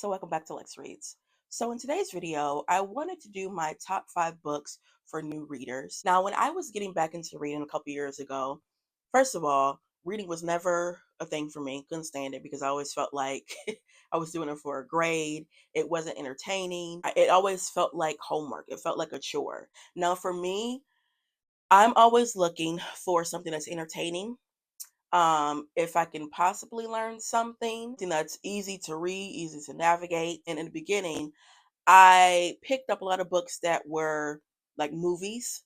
so welcome back to Lex Reads. So in today's video, I wanted to do my top 5 books for new readers. Now, when I was getting back into reading a couple years ago, first of all, reading was never a thing for me. Couldn't stand it because I always felt like I was doing it for a grade. It wasn't entertaining. It always felt like homework. It felt like a chore. Now, for me, I'm always looking for something that's entertaining, if I can possibly learn something that's easy to read, easy to navigate. And in the beginning, I picked up a lot of books that were like movies.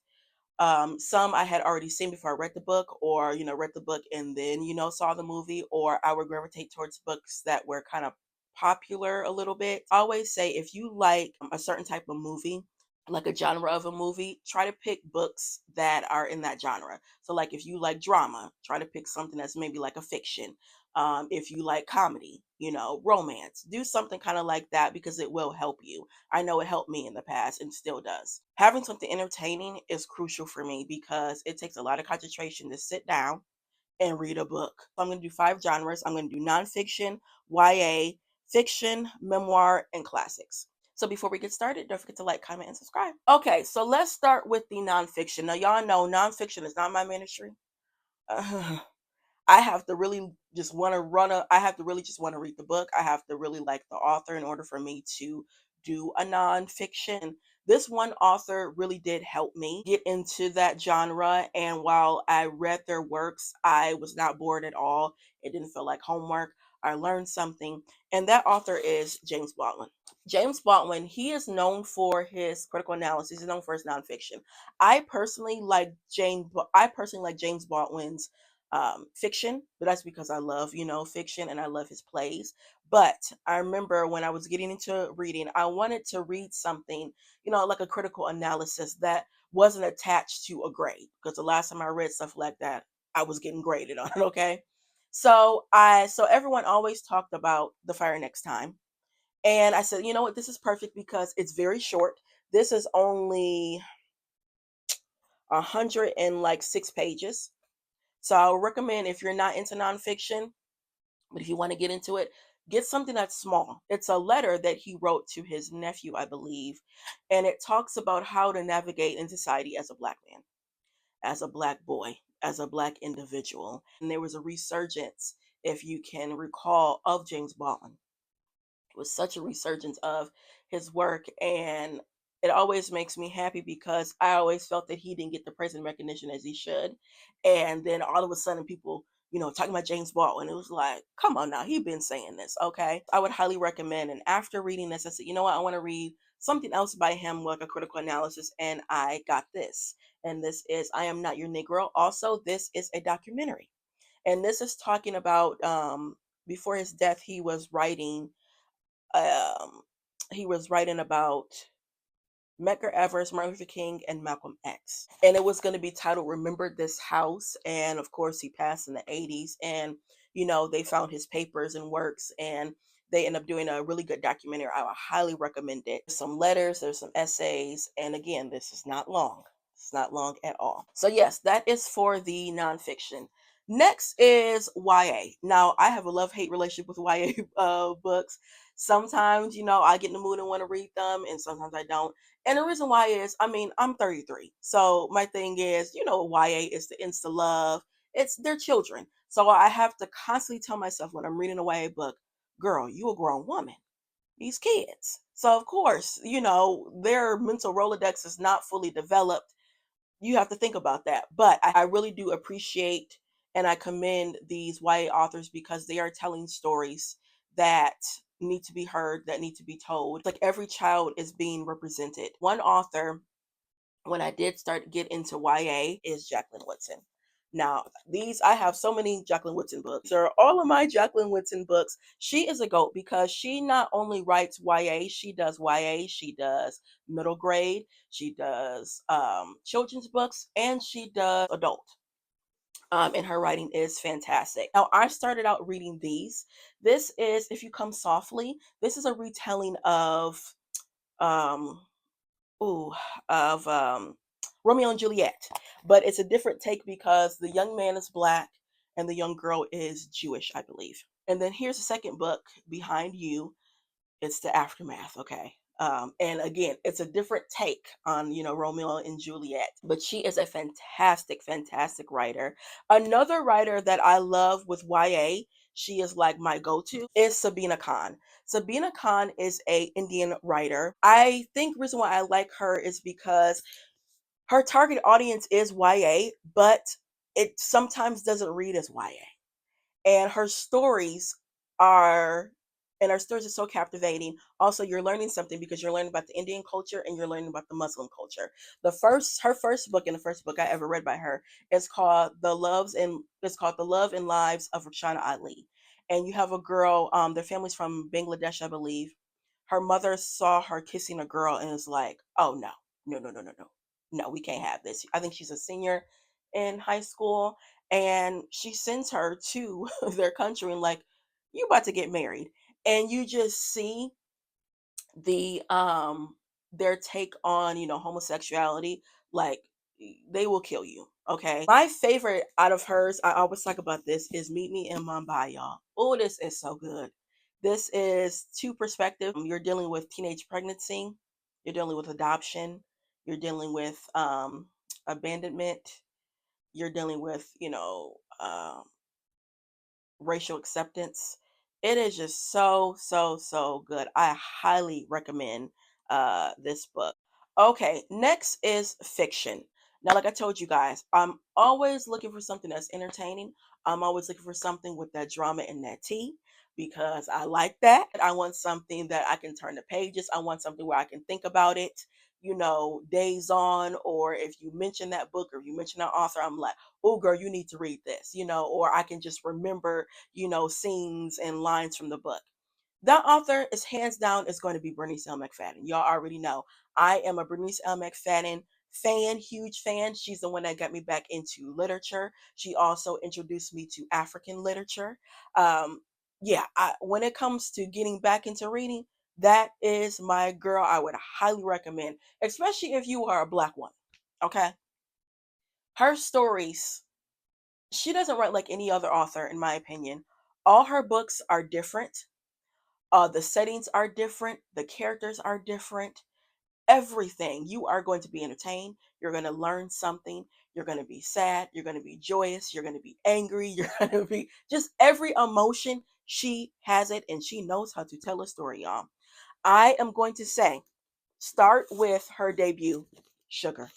Some I had already seen before I read the book, or read the book and then saw the movie. Or I would gravitate towards books that were kind of popular a little bit. I always say if you like a certain type of movie, like a genre of a movie, try to pick books that are in that genre. So like if you like drama, try to pick something that's maybe like a fiction. If you like comedy, romance, do something kind of like that because it will help you. I know it helped me in the past and still does. Having something entertaining is crucial for me because it takes a lot of concentration to sit down and read a book. So I'm going to do 5 genres. I'm going to do nonfiction, YA, fiction, memoir, and classics. So before we get started, don't forget to like, comment, and subscribe. Okay, so let's start with the nonfiction. Now, y'all know nonfiction is not my ministry. I have to really just want to I have to really just want to read the book. I have to really like the author in order for me to do a nonfiction. This one author really did help me get into that genre. And while I read their works, I was not bored at all. It didn't feel like homework. I learned something. And that author is James Baldwin. James Baldwin, he is known for his critical analysis. He's known for his nonfiction. I personally like James Baldwin's fiction, but that's because I love, fiction, and I love his plays. But I remember when I was getting into reading, I wanted to read something, like a critical analysis that wasn't attached to a grade. Because the last time I read stuff like that, I was getting graded on it, okay? So everyone always talked about The Fire Next Time. And I said, you know what, this is perfect because it's very short. This is only 106 pages. So I would recommend, if you're not into nonfiction, but if you want to get into it, get something that's small. It's a letter that he wrote to his nephew, I believe. And it talks about how to navigate in society as a Black man, as a Black boy, as a Black individual. And there was a resurgence, if you can recall, of James Baldwin. It was such a resurgence of his work. And it always makes me happy because I always felt that he didn't get the praise and recognition as he should. And then all of a sudden people, talking about James Baldwin, it was like, come on now, he been saying this. Okay, I would highly recommend. And after reading this, I said, you know what, I want to read something else by him, like a critical analysis. And I got this. And this is I Am Not Your Negro. Also, this is a documentary. And this is talking about before his death, um, he was writing about Medgar Evers, Martin Luther King, and Malcolm X. And it was going to be titled Remember This House. And of course, he passed in the 80s. And, they found his papers and works, and they ended up doing a really good documentary. I would highly recommend it. There's some letters, there's some essays. And again, this is not long. It's not long at all. So, yes, that is for the nonfiction. Next is YA. Now, I have a love-hate relationship with YA books. Sometimes, I get in the mood and want to read them, and sometimes I don't. And the reason why is, I'm 33. So my thing is, YA is the insta love. It's their children. So I have to constantly tell myself when I'm reading a YA book, girl, you a grown woman. These kids. So of course, their mental Rolodex is not fully developed. You have to think about that. But I really do appreciate and I commend these YA authors because they are telling stories that need to be heard, that need to be told. Like every child is being represented. One author, when I did start to get into YA, is Jacqueline Woodson. Now, I have so many Jacqueline Woodson books. These are all of my Jacqueline Woodson books. She is a GOAT because she not only writes YA, she does middle grade, she does children's books, and she does adult. And her writing is fantastic. Now, I started out reading these. This is If You Come Softly. This is a retelling of um, ooh, of Romeo and Juliet, but it's a different take because the young man is Black and the young girl is Jewish, I believe. And then here's the second book, Behind You. It's the aftermath, okay? And again, it's a different take on, Romeo and Juliet, but she is a fantastic, fantastic writer. Another writer that I love with YA, she is like my go-to, is Sabina Khan. Sabina Khan is a Indian writer. I think the reason why I like her is because her target audience is YA, but it sometimes doesn't read as YA. And are her stories are so captivating. Also, you're learning something because you're learning about the Indian culture and you're learning about the Muslim culture. Her first book, and the first book I ever read by her, is called The Love and Lives of Rukhsana Ali. And you have a girl, their family's from Bangladesh, I believe. Her mother saw her kissing a girl and was like, "Oh no, no, no, no, no, no, no, we can't have this." I think she's a senior in high school, and she sends her to their country and like, "You about to get married," and you just see the their take on homosexuality. Like, they will kill you. Okay, my favorite out of hers, I always talk about this, is Meet Me in Mumbai, y'all. Oh, this is so good. This is two perspectives. You're dealing with teenage pregnancy, you're dealing with adoption, you're dealing with abandonment, you're dealing with racial acceptance. It is just so, so, so good. I highly recommend this book. Okay, next is fiction. Now, like I told you guys, I'm always looking for something that's entertaining. I'm always looking for something with that drama and that tea because I like that. I want something that I can turn the pages. I want something where I can think about it, days on, or if you mention that book or you mention that author, I'm like, "Oh girl, you need to read this," or I can just remember, scenes and lines from the book. That author is hands down is going to be Bernice L. McFadden. Y'all already know. I am a Bernice L. McFadden fan, huge fan. She's the one that got me back into literature. She also introduced me to African literature. Yeah, when it comes to getting back into reading, that is my girl. I would highly recommend, especially if you are a black woman. Okay. Her stories, she doesn't write like any other author, in my opinion. All her books are different. The settings are different. The characters are different. Everything. You are going to be entertained. You're going to learn something. You're going to be sad. You're going to be joyous. You're going to be angry. You're going to be just every emotion. She has it and she knows how to tell a story, y'all. I am going to say, start with her debut, Sugar.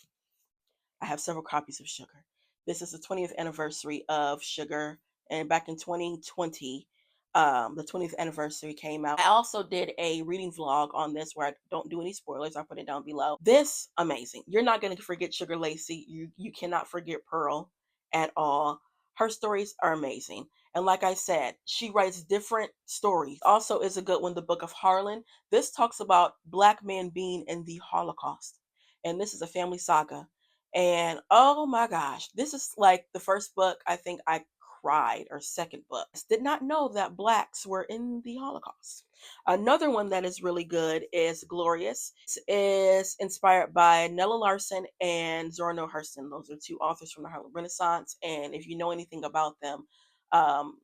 I have several copies of Sugar. This is the 20th anniversary of Sugar, and back in 2020, the 20th anniversary came out. I also did a reading vlog on this where I don't do any spoilers. I'll put it down below. This amazing. You're not going to forget Sugar Lacey. You cannot forget Pearl at all. Her stories are amazing. And like I said, she writes different stories. Also is a good one, The Book of Harlan. This talks about black men being in the Holocaust. And this is a family saga, and oh my gosh, this is like the first book I think I cried, or second book. Did not know that blacks were in the Holocaust. Another one that is really good is Glorious. This is inspired by Nella Larson and Zora Neale Hurston. Those are two authors from the Harlem Renaissance. And if you know anything about them, um,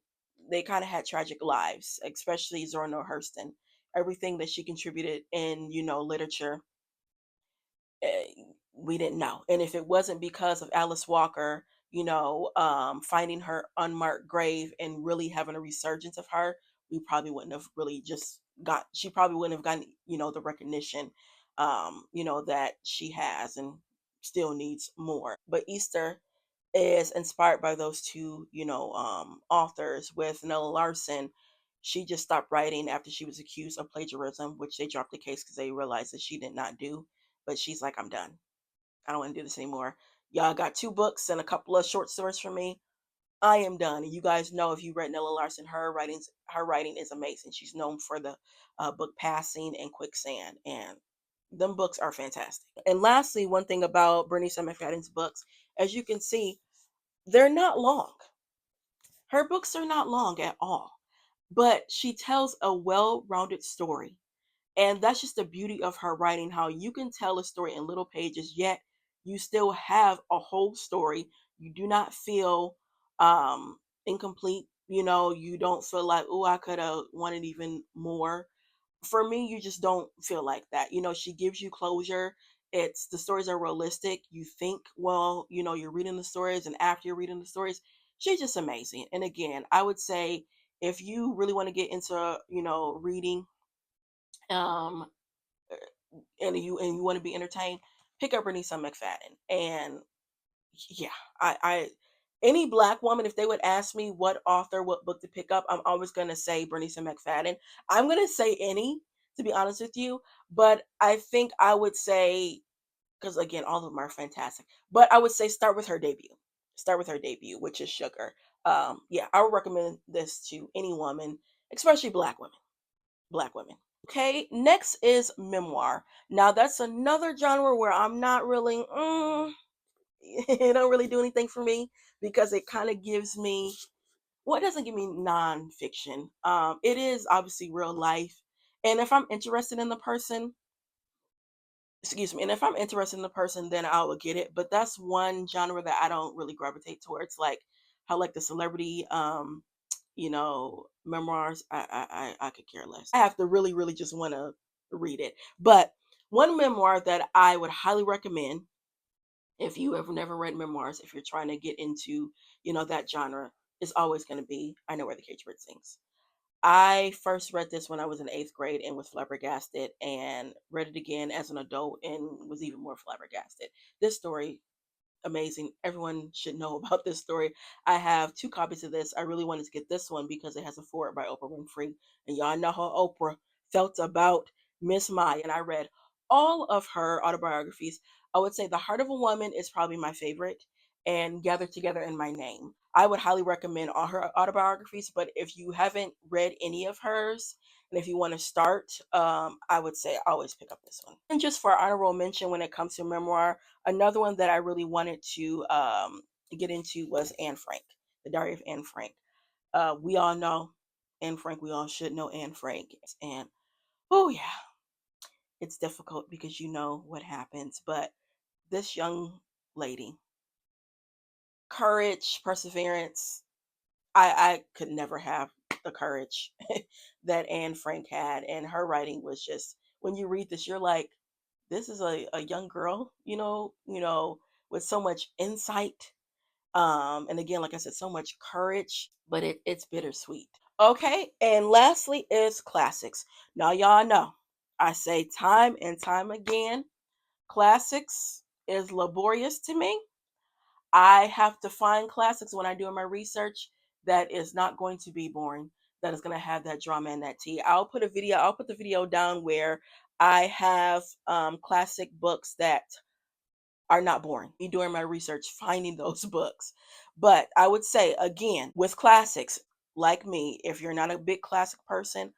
they kind of had tragic lives, especially Zora Neale Hurston. Everything that she contributed in, literature, eh, we didn't know. And if it wasn't because of Alice Walker, finding her unmarked grave and really having a resurgence of her, we probably wouldn't have really she probably wouldn't have gotten, the recognition, that she has and still needs more. But Easter is inspired by those two, authors. With Nella Larson, she just stopped writing after she was accused of plagiarism, which they dropped the case because they realized that she did not do. But she's like, "I'm done. I don't want to do this anymore. Y'all got two books and a couple of short stories for me. I am done." And you guys know, if you read Nella Larson, her writing is amazing. She's known for the book Passing and Quicksand, and them books are fantastic. And lastly, one thing about Bernice McFadden's books, as you can see, they're not long. Her books are not long at all, but she tells a well-rounded story. And that's just the beauty of her writing, how you can tell a story in little pages, yet you still have a whole story. You do not feel incomplete. You don't feel like, "Oh, I could have wanted even more." For me, you just don't feel like that. She gives you closure. It's the stories are realistic. You think, well, you're reading the stories, and after you're reading the stories, she's just amazing. And again, I would say if you really want to get into, reading, um, and you want to be entertained, pick up Renisa McFadden. And yeah, I any black woman, if they would ask me what author, what book to pick up, I'm always gonna say Bernice McFadden. I'm gonna say any, to be honest with you, but I think I would say, because again, all of them are fantastic, but I would say start with her debut. Start with her debut, which is Sugar. Yeah, I would recommend this to any woman, especially black women. Black women. Okay, next is memoir. Now that's another genre where I'm not really. It don't really do anything for me because it kind of gives me, well, it doesn't give me nonfiction. It is obviously real life, and if I'm interested in the person, excuse me, and if I'm interested in the person, then I will get it. But that's one genre that I don't really gravitate towards, like how like the celebrity, memoirs. I could care less. I have to really, really just want to read it. But one memoir that I would highly recommend, if you have never read memoirs, if you're trying to get into, that genre, is always going to be I Know Where the Cage Bird Sings. I first read this when I was in eighth grade and was flabbergasted, and read it again as an adult and was even more flabbergasted. This story, amazing. Everyone should know about this story. I have two copies of this. I really wanted to get this one because it has a foreword by Oprah Winfrey, and y'all know how Oprah felt about Miss Maya. And I read all of her autobiographies. I would say The Heart of a Woman is probably my favorite, and Gathered Together in My Name. I would highly recommend all her autobiographies, but if you haven't read any of hers, and if you want to start, I would say always pick up this one. And just for honorable mention when it comes to memoir, another one that I really wanted to get into was Anne Frank, The Diary of Anne Frank. We all know Anne Frank. We all should know Anne Frank. And oh yeah, it's difficult because you know what happens. But this young lady, courage, perseverance. I could never have the courage that Anne Frank had, and her writing was just, when you read this, you're like, this is a young girl, with so much insight. And again, like I said, so much courage, but it's bittersweet. Okay, and lastly is classics. Now y'all know I say time and time again, classics is laborious to me. I have to find classics when I do my research that is not going to be boring, that is going to have that drama and that tea. I'll put the video down where I have classic books that are not boring. Me doing my research, finding those books. But I would say, again, with classics, like me, if you're not a big classic person,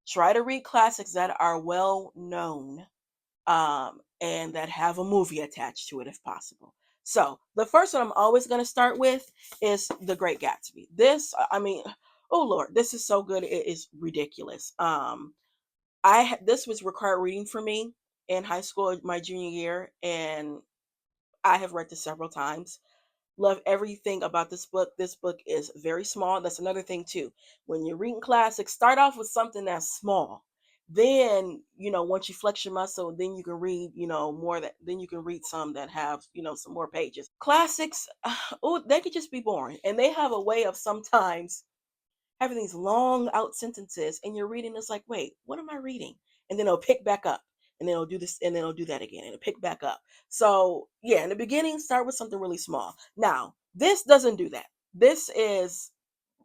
try to read classics that are well known, and that have a movie attached to it if possible. So the first one I'm always going to start with is The Great Gatsby. I mean, oh Lord, this is so good. It is ridiculous. This was required reading for me in high school, my junior year, and I have read this several times. Love everything about this book. This book is very small. That's another thing too. When you're reading classics, start off with something that's small. Then, once you flex your muscle, then you can read, more that then you can read some that have, some more pages. Classics, oh, they could just be boring. And they have a way of sometimes having these long out sentences, and you're reading it's like, wait, what am I reading? And then it'll pick back up, and then it'll do this, and then it'll do that again, and it'll pick back up. So yeah, in the beginning, start with something really small. Now this doesn't do that. This is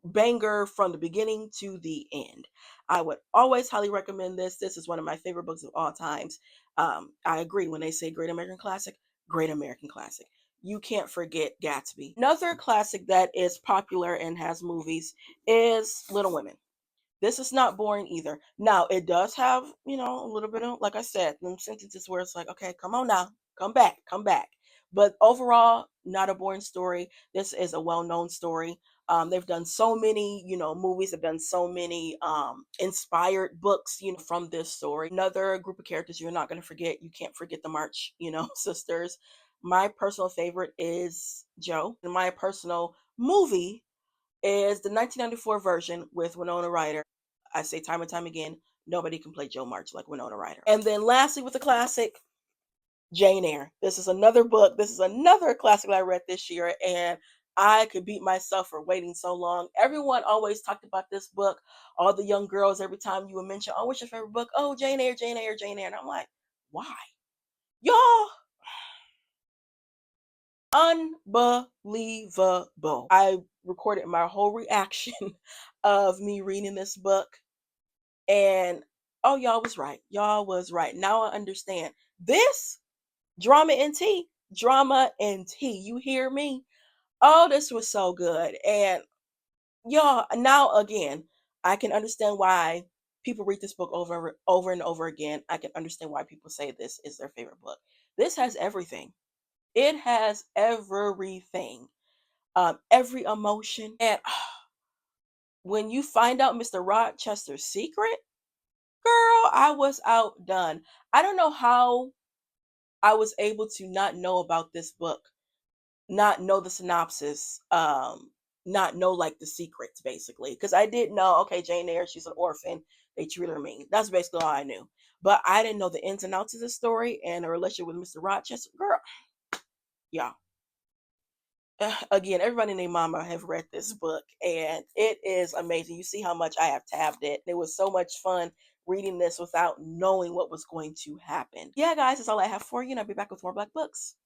banger from the beginning to the end. I would always highly recommend this. This is one of my favorite books of all times. I agree when they say great American classic, great American classic. You can't forget Gatsby. Another classic that is popular and has movies is Little Women. This is not boring either. Now, it does have, a little bit of, like I said, them sentences where it's like, okay, come on now, come back, come back. But overall, not a boring story. This is a well-known story. They've done so many, movies. They've done so many inspired books, from this story. Another group of characters you're not going to forget. You can't forget the March, sisters. My personal favorite is Joe. And my personal movie is the 1994 version with Winona Ryder. I say time and time again, nobody can play Joe March like Winona Ryder. And then lastly, with the classic, Jane Eyre. This is another book. This is another classic that I read this year, and I could beat myself for waiting so long. Everyone always talked about this book. All the young girls, every time you would mention, "Oh, what's your favorite book?" "Oh, Jane Eyre, Jane Eyre, Jane Eyre." And I'm like, why? Y'all, unbelievable. I recorded my whole reaction of me reading this book, and oh, y'all was right. Y'all was right. Now I understand. This drama and tea, drama and tea. You hear me? Oh, this was so good. And y'all, now again, I can understand why people read this book over and over again. I can understand why people say this is their favorite book. This has everything. It has everything. Every emotion. And when you find out Mr. Rochester's secret, girl, I was outdone. I don't know how I was able to not know about this book, not know the synopsis, not know like the secrets basically. Because I did know, okay, Jane Eyre, she's an orphan. They treat her mean. That's basically all I knew. But I didn't know the ins and outs of the story and the relationship with Mr. Rochester. Girl, yeah. Again, everybody and their mama have read this book, and it is amazing. You see how much I have tabbed it. It was so much fun reading this without knowing what was going to happen. Yeah, guys, that's all I have for you, and I'll be back with more Black books.